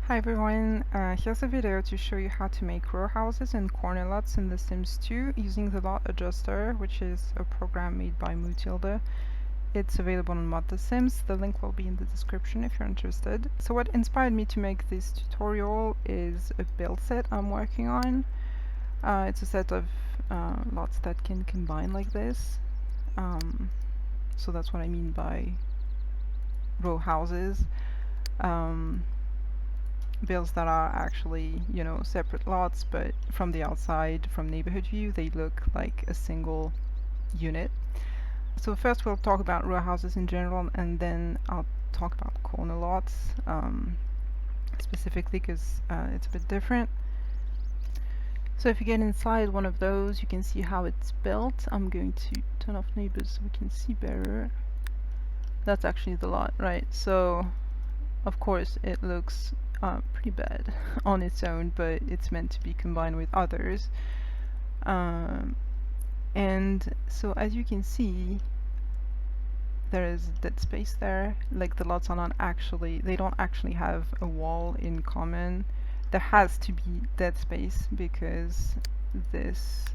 Hi everyone, here's a video to show you how to make row houses and corner lots in The Sims 2 using the LotAdjuster, which is a program made by Mutilda. It's available on Mod The Sims. The link will be in the description if you're interested. So what inspired me to make this tutorial is a build set I'm working on. It's a set of lots that can combine like this. So that's what I mean by row houses. Builds that are actually, you know, separate lots, but from the outside, from neighborhood view, they look like a single unit. So first we'll talk about row houses in general, and then I'll talk about corner lots specifically because it's a bit different. So if you get inside one of those, you can see how it's built. I'm going to turn off neighbors so we can see better. That's actually the lot, right? So of course it looks pretty bad on its own, but it's meant to be combined with others. And so as you can see, there is dead space there. Like the lots are not actually, they don't actually have a wall in common. There has to be dead space because these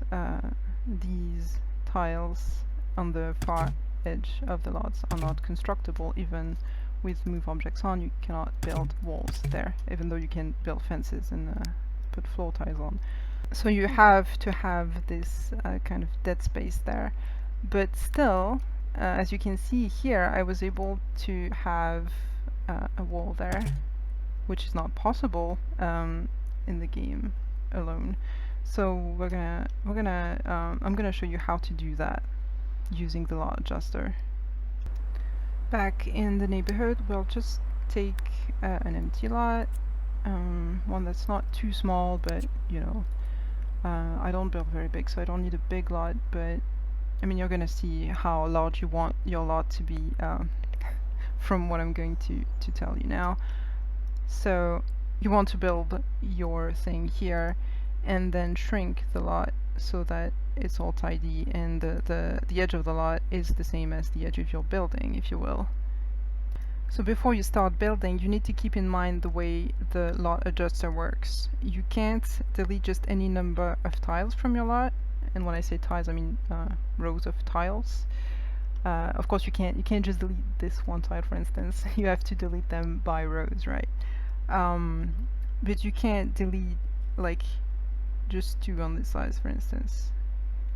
tiles on the far edge of the lots are not constructible. Even with move objects on, you cannot build walls there, even though you can build fences and put floor tiles on. So you have to have this kind of dead space there. But still, as you can see here, I was able to have a wall there, which is not possible in the game alone. So I'm gonna show you how to do that using the LotAdjuster. Back in the neighborhood, we'll just take an empty lot, one that's not too small, but you know, I don't build very big, so I don't need a big lot, but I mean, you're gonna see how large you want your lot to be from what I'm going to tell you now. So you want to build your thing here and then shrink the lot so that it's all tidy and the edge of the lot is the same as the edge of your building, if you will. So before you start building, you need to keep in mind the way the LotAdjuster works. You can't delete just any number of tiles from your lot, and when I say tiles, I mean rows of tiles. Of course, you can't just delete this one tile, for instance. You have to delete them by rows, right? But you can't delete like just two on this size, for instance.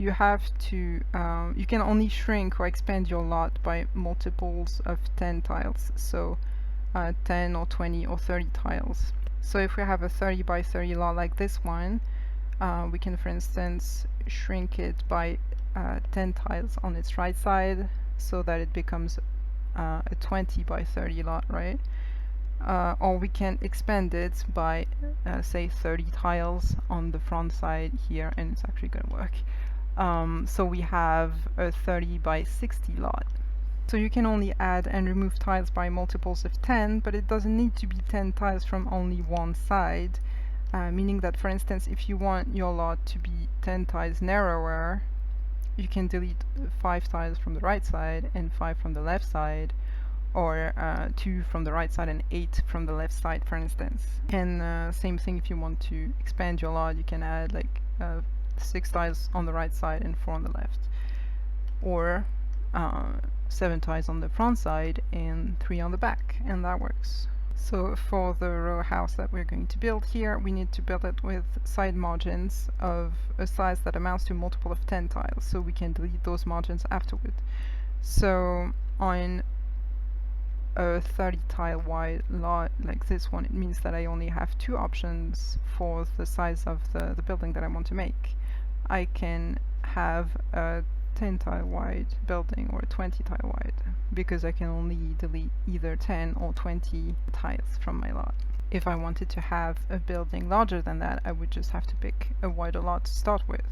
You have to, you can only shrink or expand your lot by multiples of 10 tiles. So 10 or 20 or 30 tiles. So if we have a 30 by 30 lot like this one, we can, for instance, shrink it by 10 tiles on its right side so that it becomes a 20 by 30 lot, right? Or we can expand it by, say, 30 tiles on the front side here, and it's actually going to work. So we have a 30 by 60 lot. So you can only add and remove tiles by multiples of 10, but it doesn't need to be 10 tiles from only one side, meaning that, for instance, if you want your lot to be 10 tiles narrower, you can delete 5 tiles from the right side and 5 from the left side, or 2 from the right side and 8 from the left side, for instance. And same thing if you want to expand your lot, you can add like 6 tiles on the right side and 4 on the left, or 7 tiles on the front side and 3 on the back, and that works. So for the row house that we're going to build here, we need to build it with side margins of a size that amounts to a multiple of 10 tiles, so we can delete those margins afterward. So on a 30 tile wide lot like this one, it means that I only have 2 options for the size of the building that I want to make. I can have a 10 tile wide building or a 20 tile wide, because I can only delete either 10 or 20 tiles from my lot. If I wanted to have a building larger than that, I would just have to pick a wider lot to start with.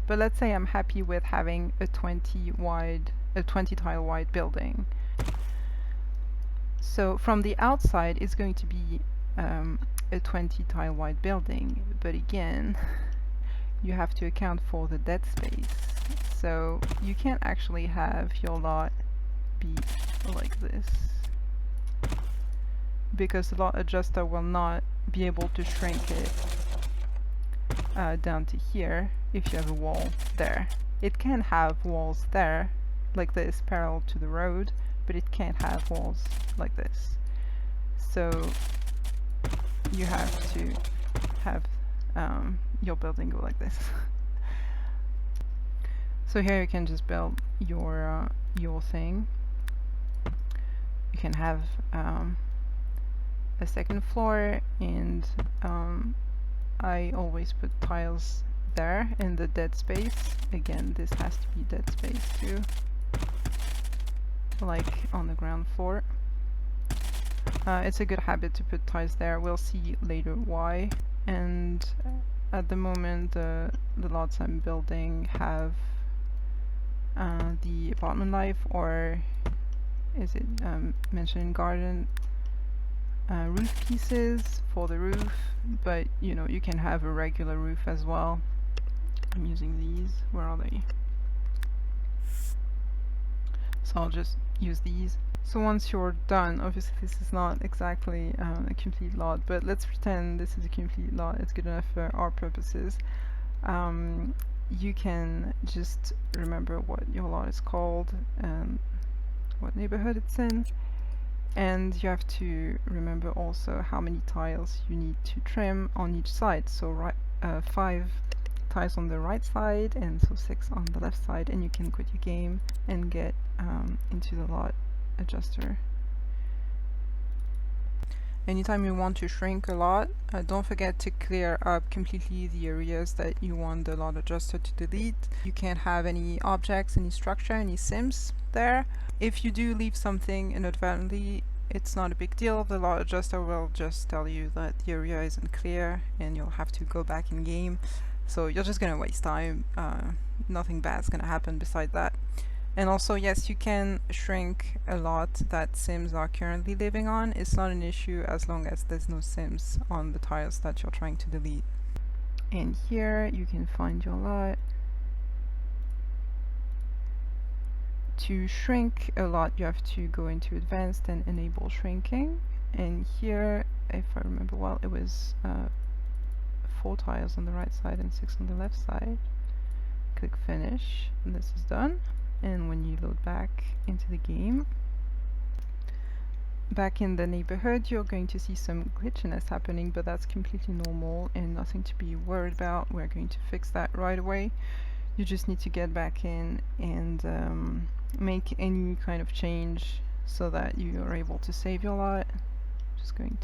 But let's say I'm happy with having a 20 tile wide building. So from the outside, it's going to be a 20 tile wide building, but again, you have to account for the dead space. So you can't actually have your lot be like this, because the LotAdjuster will not be able to shrink it down to here if you have a wall there. It can have walls there, like this, parallel to the road, but it can't have walls like this. So you have to have your building go like this. So here you can just build your thing. You can have a second floor, and I always put tiles there in the dead space. Again, this has to be dead space too, like on the ground floor. It's a good habit to put tiles there. We'll see later why. And at the moment, the lots I'm building have the apartment life, or is it mentioned in garden, roof pieces for the roof, but you know, you can have a regular roof as well. I'm using these. Where are they? So I'll just use these. So once you're done, obviously this is not exactly a complete lot, but let's pretend this is a complete lot. It's good enough for our purposes. You can just remember what your lot is called and what neighborhood it's in, and you have to remember also how many tiles you need to trim on each side. So 5 tiles on the right side, and so 6 on the left side, and you can quit your game and get into the LotAdjuster. Anytime you want to shrink a lot, don't forget to clear up completely the areas that you want the LotAdjuster to delete. You can't have any objects, any structure, any sims there. If you do leave something inadvertently, it's not a big deal. The LotAdjuster will just tell you that the area isn't clear and you'll have to go back in game. So you're just gonna waste time. Nothing bad's gonna happen beside that. And also, yes, you can shrink a lot that sims are currently living on. It's not an issue as long as there's no sims on the tiles that you're trying to delete. And here you can find your lot. To shrink a lot, you have to go into advanced and enable shrinking. And here, if I remember well, it was 4 tiles on the right side and 6 on the left side. Click finish, and this is done. And when you load back into the game, back in the neighborhood, you're going to see some glitchiness happening, but that's completely normal and nothing to be worried about. We're going to fix that right away. You just need to get back in and make any kind of change so that you are able to save your lot. Just going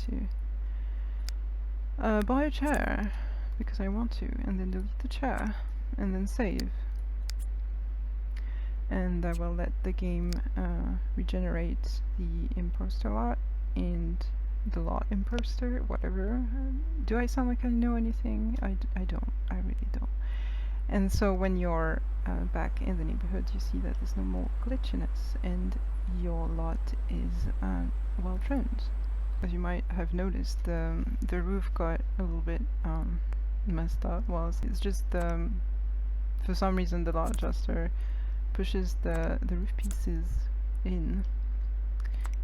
to buy a chair because I want to, and then delete the chair and then save. And I will let the game regenerate the imposter lot and the lot imposter, whatever. Do I sound like I know anything? I don't. I really don't. And so when you're back in the neighborhood, you see that there's no more glitchiness and your lot is well trimmed. As you might have noticed, the roof got a little bit messed up. Well, it's just for some reason the LotAdjuster pushes the roof pieces in,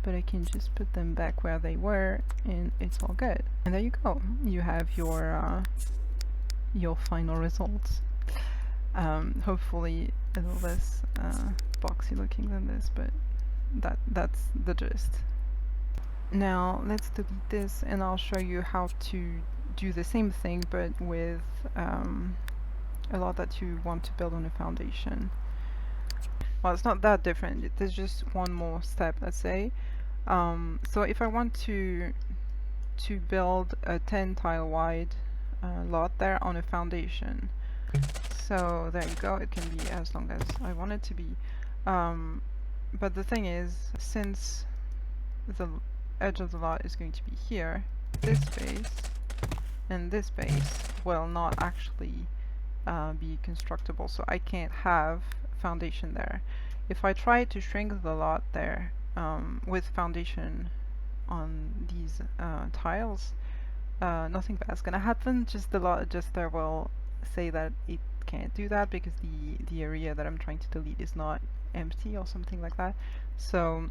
but I can just put them back where they were and it's all good. And there you go. You have your final results. Hopefully a little less boxy looking than this, but that's the gist. Now let's delete this and I'll show you how to do the same thing but with a lot that you want to build on a foundation. Well, it's not that different. There's just one more step, let's say. So if I want to build a 10 tile wide lot there on a foundation, so there you go. It can be as long as I want it to be. But the thing is, since the edge of the lot is going to be here, this space and this space will not actually be constructible, so I can't have foundation there. If I try to shrink the lot there with foundation on these tiles, nothing bad's gonna happen. Just the LotAdjuster will say that it can't do that because the area that I'm trying to delete is not empty or something like that. So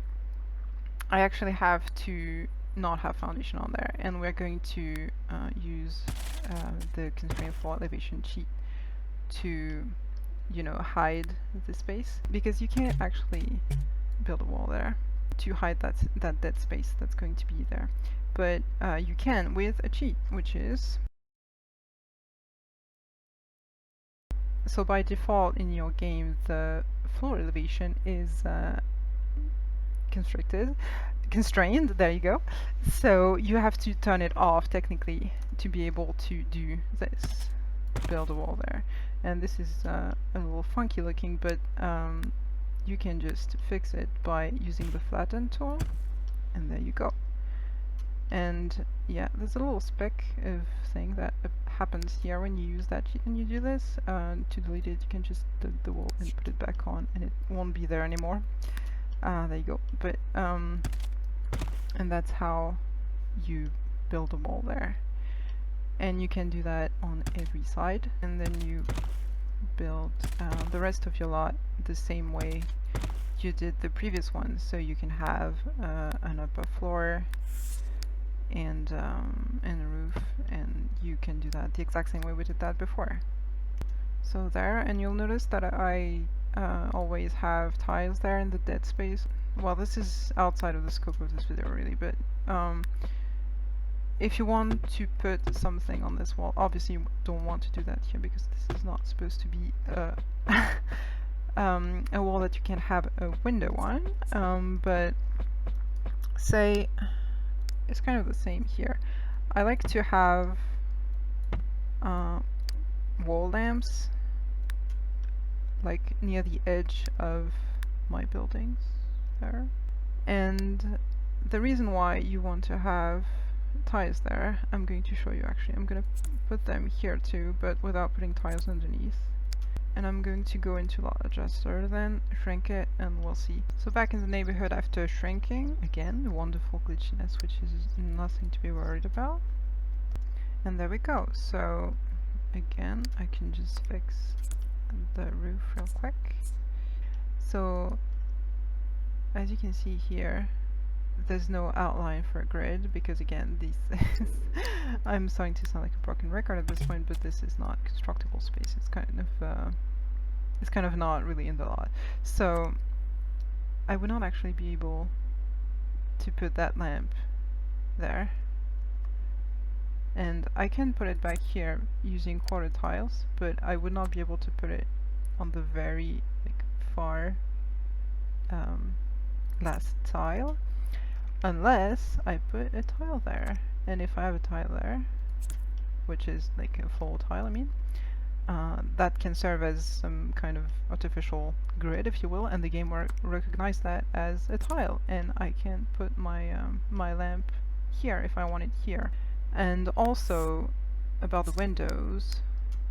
I actually have to not have foundation on there, and we're going to use the constraint floor elevation cheat to, you know, hide the space, because you can't actually build a wall there to hide that dead space that's going to be there, but you can with a cheat, which is, so by default in your game the floor elevation is constrained, there you go. So you have to turn it off technically to be able to do this, build a wall there. And this is a little funky looking, but you can just fix it by using the flatten tool, and there you go. And yeah, there's a little speck of thing that happens here when you use that cheat and you do this. To delete it, you can just delete the wall and put it back on, and it won't be there anymore. There you go. But and that's how you build a wall there. And you can do that on every side, and then you build the rest of your lot the same way you did the previous one. So you can have an upper floor and a roof, and you can do that the exact same way we did that before. So there, and you'll notice that I always have tiles there in the dead space. Well, this is outside of the scope of this video really, but if you want to put something on this wall, obviously you don't want to do that here because this is not supposed to be a wall that you can have a window on, but say it's kind of the same here. I like to have wall lamps like near the edge of my buildings there. And the reason why you want to have tiles there, I'm going to show you actually. I'm going to put them here too, but without putting tiles underneath. And I'm going to go into LotAdjuster, then shrink it, and we'll see. So back in the neighborhood after shrinking, again, wonderful glitchiness, which is nothing to be worried about. And there we go. So again, I can just fix the roof real quick. So as you can see here, there's no outline for a grid because again, these I'm starting to sound like a broken record at this point, but this is not constructible space. It's kind of not really in the lot. So I would not actually be able to put that lamp there. And I can put it back here using quarter tiles, but I would not be able to put it on the very far last tile unless I put a tile there. And if I have a tile there, which is like a full tile, I mean, that can serve as some kind of artificial grid, if you will, and the game will recognize that as a tile, and I can put my my lamp here if I want it here. And also about the windows,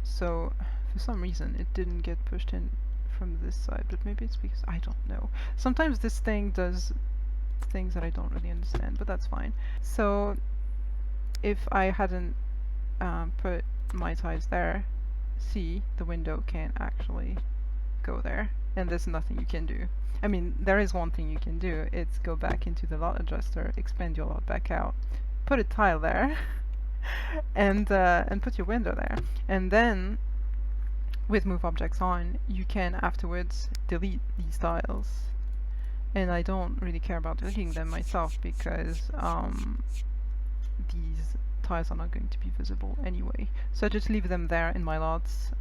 so for some reason it didn't get pushed in from this side, but maybe it's because I don't know. Sometimes this thing does things that I don't really understand, but that's fine. So if I hadn't put my tiles there, see, the window can't actually go there, and there's nothing you can do. I mean, there is one thing you can do. It's go back into the LotAdjuster, expand your lot back out, put a tile there, and put your window there, and then with move objects on, you can afterwards delete these tiles. And I don't really care about deleting them myself because these tiles are not going to be visible anyway. So I just leave them there in my lots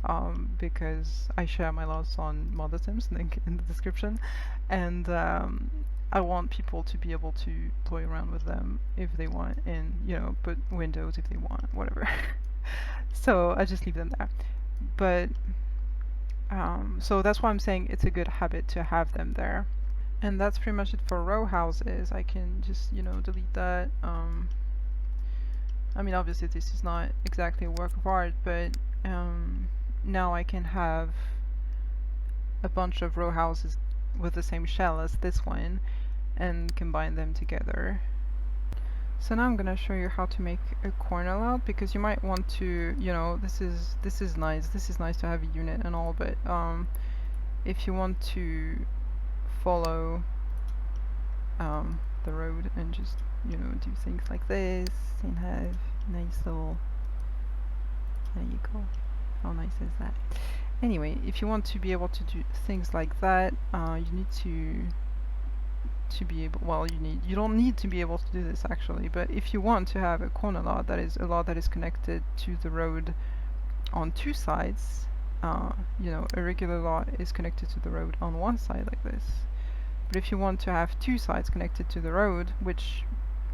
because I share my lots on Mother Sims, link in the description, and I want people to be able to toy around with them if they want, and you know, put windows if they want, whatever. So I just leave them there. But so that's why I'm saying it's a good habit to have them there. And that's pretty much it for row houses. I can just, you know, delete that. I mean, obviously this is not exactly a work of art, but now I can have a bunch of row houses with the same shell as this one and combine them together. So now I'm gonna show you how to make a corner lot, because you might want to, you know, this is nice. This is nice to have a unit and all, but if you want to follow the road and just you know, do things like this and have nice little, there you go. How nice is that? Anyway, if you want to be able to do things like that, you need to be able, well, you don't need to be able to do this actually, but if you want to have a corner lot, that is a lot that is connected to the road on two sides, you know, a regular lot is connected to the road on one side like this. But if you want to have two sides connected to the road, which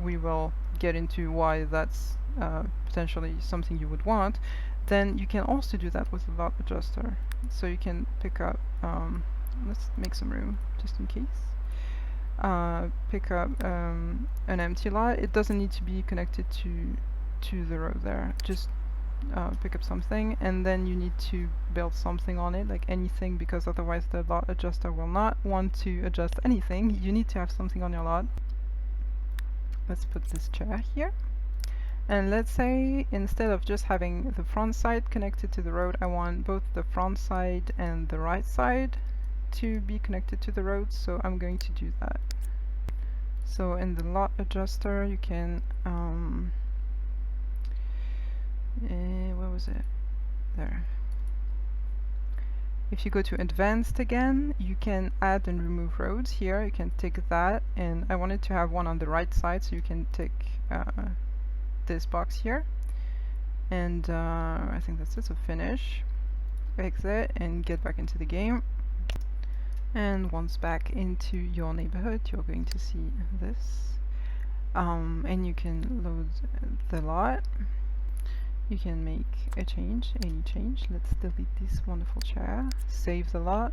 we will get into why that's potentially something you would want, then you can also do that with the LotAdjuster. So you can pick up, let's make some room just in case. Pick up an empty lot. It doesn't need to be connected to the road there. Just pick up something, and then you need to build something on it, like anything, because otherwise the LotAdjuster will not want to adjust anything. You need to have something on your lot. Let's put this chair here. And let's say instead of just having the front side connected to the road, I want both the front side and the right side to be connected to the road, so I'm going to do that. So in the LotAdjuster you can where was it? There. If you go to advanced again, you can add and remove roads here. You can tick that, and I wanted to have one on the right side, so you can tick this box here. And I think that's it, so finish, exit, and get back into the game. And once back into your neighborhood, you're going to see this. And you can load the lot. You can make a change, any change. Let's delete this wonderful chair, save the lot,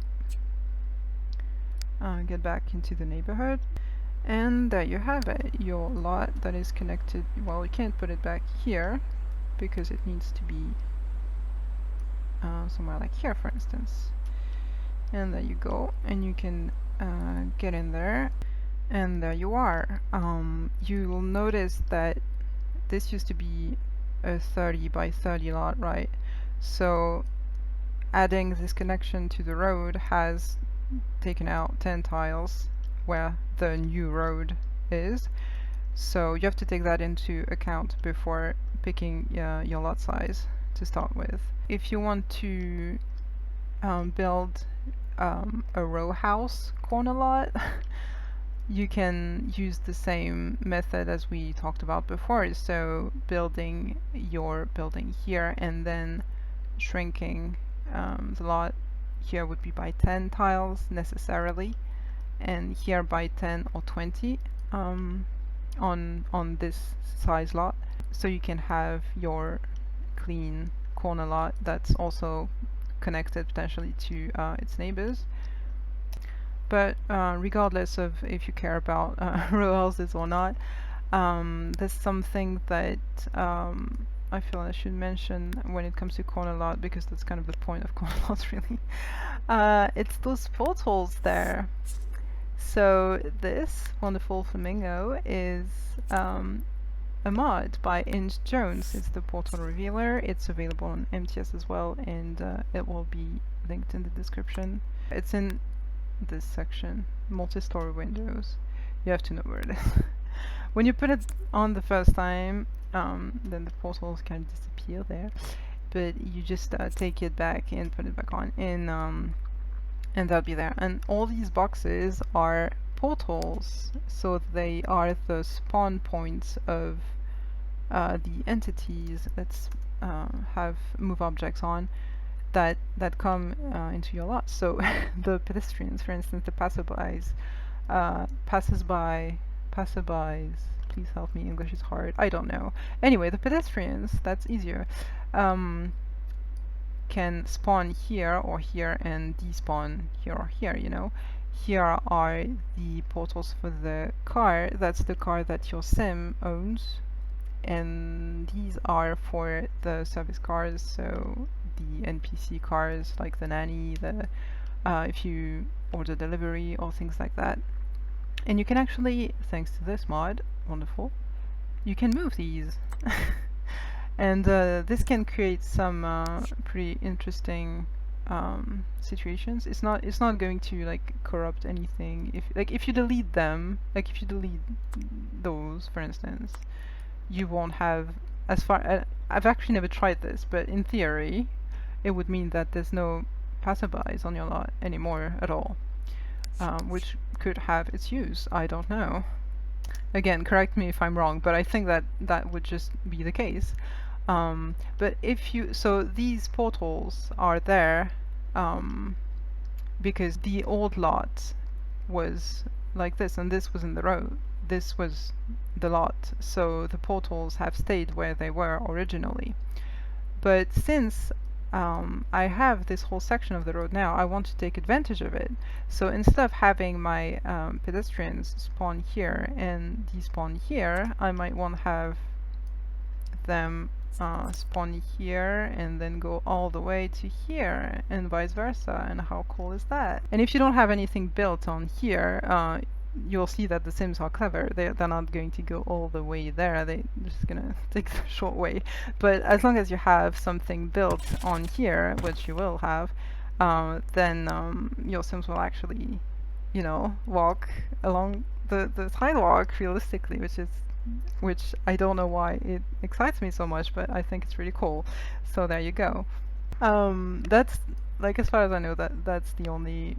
get back into the neighborhood, and there you have it, your lot that is connected. Well, you can't put it back here because it needs to be somewhere like here, for instance. And there you go, and you can get in there, and there you are. You will notice that this used to be a 30 by 30 lot, right? So adding this connection to the road has taken out 10 tiles where the new road is. So you have to take that into account before picking your lot size to start with. If you want to build a row house corner lot, you can use the same method as we talked about before. So building your building here and then shrinking the lot here would be by 10 tiles necessarily, and here by 10 or 20 on this size lot. So you can have your clean corner lot that's also connected potentially to its neighbors. But regardless of if you care about row houses or not, there's something that I feel I should mention when it comes to corner lot, because that's kind of the point of corner lots, really. It's those portals there. So this wonderful flamingo is a mod by Inch Jones. It's the portal revealer. It's available on MTS as well, and it will be linked in the description. It's in this section, multi-story windows. You have to know where it is. When you put it on the first time, then the portals can disappear there, but you just take it back and put it back on, and that'll be there. And all these boxes are portals, so they are the spawn points of the entities that have move objects on that come into your lot. So the pedestrians, for instance, the passerbys, passerbys, please help me, English is hard, I don't know. Anyway, the pedestrians, that's easier, can spawn here or here and despawn here or here, you know. Here are the portals for the car, that's the car that your sim owns, and these are for the service cars, so the NPC cars like the nanny, the if you order delivery or things like that. And you can actually, thanks to this mod, wonderful, you can move these. And this can create some pretty interesting situations. It's not going to like corrupt anything. If you delete them, like if you delete those, for instance, you won't have as far. I've actually never tried this, but in theory, it would mean that there's no passerbys on your lot anymore at all, which could have its use. I don't know. Again, correct me if I'm wrong, but I think that that would just be the case. But if you, so these portals are there because the old lot was like this, and this was in the road. This was the lot, so the portals have stayed where they were originally. But since I have this whole section of the road now, I want to take advantage of it. So instead of having my pedestrians spawn here and despawn here, I might want to have them spawn here and then go all the way to here and vice versa. And how cool is that? And if you don't have anything built on here, you'll see that the Sims are clever. They're not going to go all the way there. They're just gonna take the short way. But as long as you have something built on here, which you will have, then your Sims will actually, you know, walk along the sidewalk realistically, which I don't know why it excites me so much, but I think it's really cool. So there you go. That's like, as far as I know, that's the only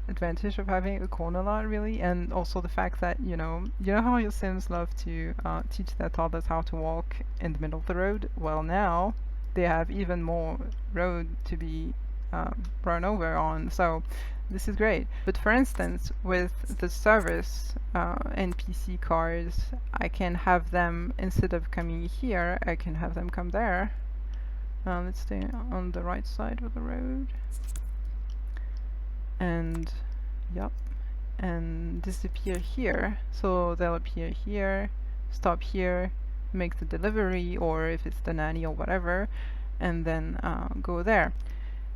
advantage of having a corner lot, really, and also the fact that you know how your Sims love to teach their toddlers how to walk in the middle of the road. Well, now they have even more road to be run over on. So this is great. But for instance, with the service NPC cars, I can have them, instead of coming here, I can have them come there. Let's stay on the right side of the road. And, yep. And disappear here. So they'll appear here, stop here, make the delivery, or if it's the nanny or whatever, and then go there.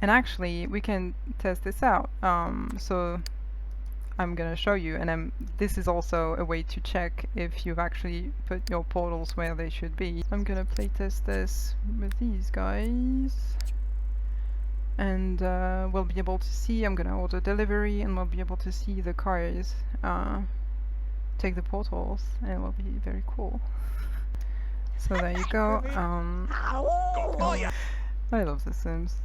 And actually, we can test this out. So I'm gonna show you, and this is also a way to check if you've actually put your portals where they should be. I'm gonna playtest this with these guys, and we'll be able to see. I'm gonna order delivery, and we'll be able to see the cars take the portals, and it will be very cool. So there you go. I love The Sims.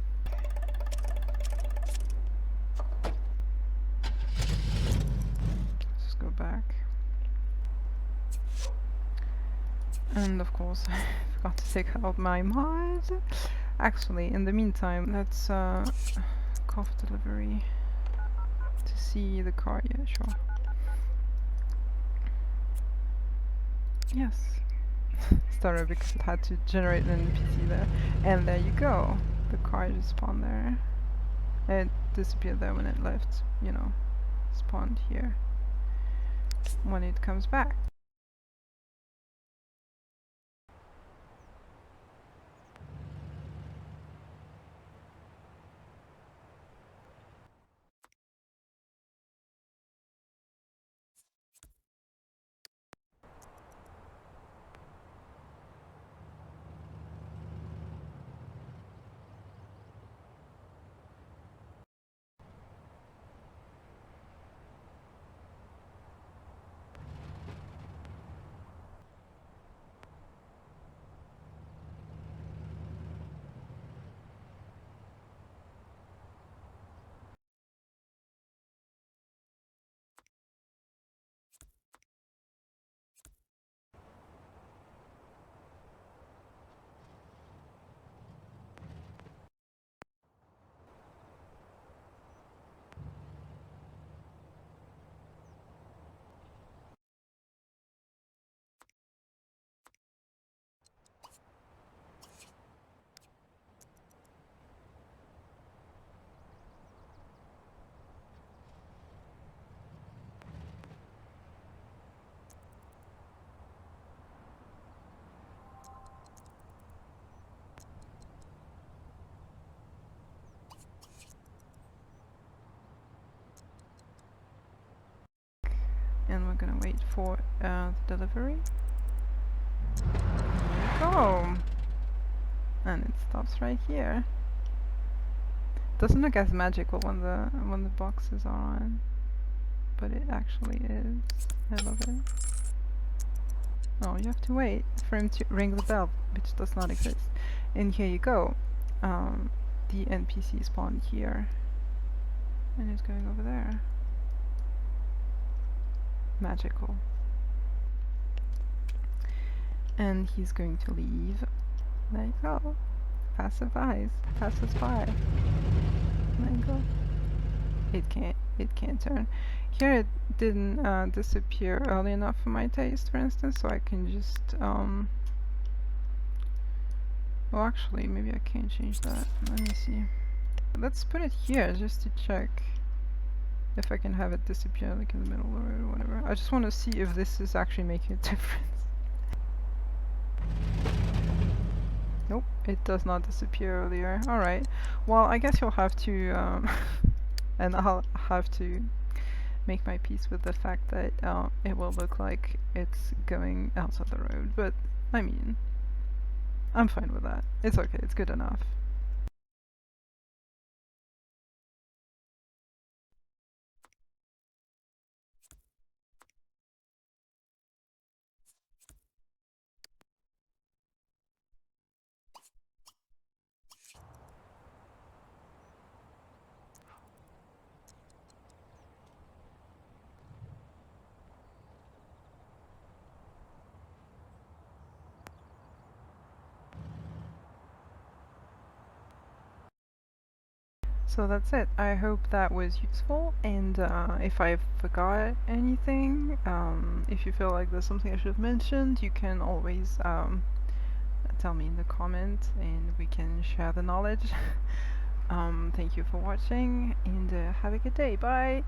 Go back. And of course, I forgot to take out my mod. Actually, in the meantime, let's call for delivery to see the car. Yeah, sure. Yes. Started because it had to generate an NPC there. And there you go. The car just spawned there. It disappeared there when it left, you know, spawned here when it comes back. And we're gonna wait for the delivery. There we go! And it stops right here. Doesn't look as magical when the boxes are on, but it actually is. I love it. Oh, you have to wait for him to ring the bell, which does not exist. And here you go. The NPC spawned here, and it's going over there. Magical. And he's going to leave. There you go. Passerbys. Passers by. There you go. It can't turn. Here it didn't disappear early enough for my taste, for instance, so I can just well, actually, maybe I can't change that. Let me see. Let's put it here just to check if I can have it disappear like in the middle of the road or whatever. I just want to see if this is actually making a difference. Nope, it does not disappear earlier. Alright, well, I guess you'll have to, and I'll have to make my peace with the fact that it will look like it's going outside the road, but I mean, I'm fine with that. It's okay, it's good enough. So that's it. I hope that was useful, and if I forgot anything, if you feel like there's something I should have mentioned, you can always tell me in the comments and we can share the knowledge. Thank you for watching, and have a good day. Bye!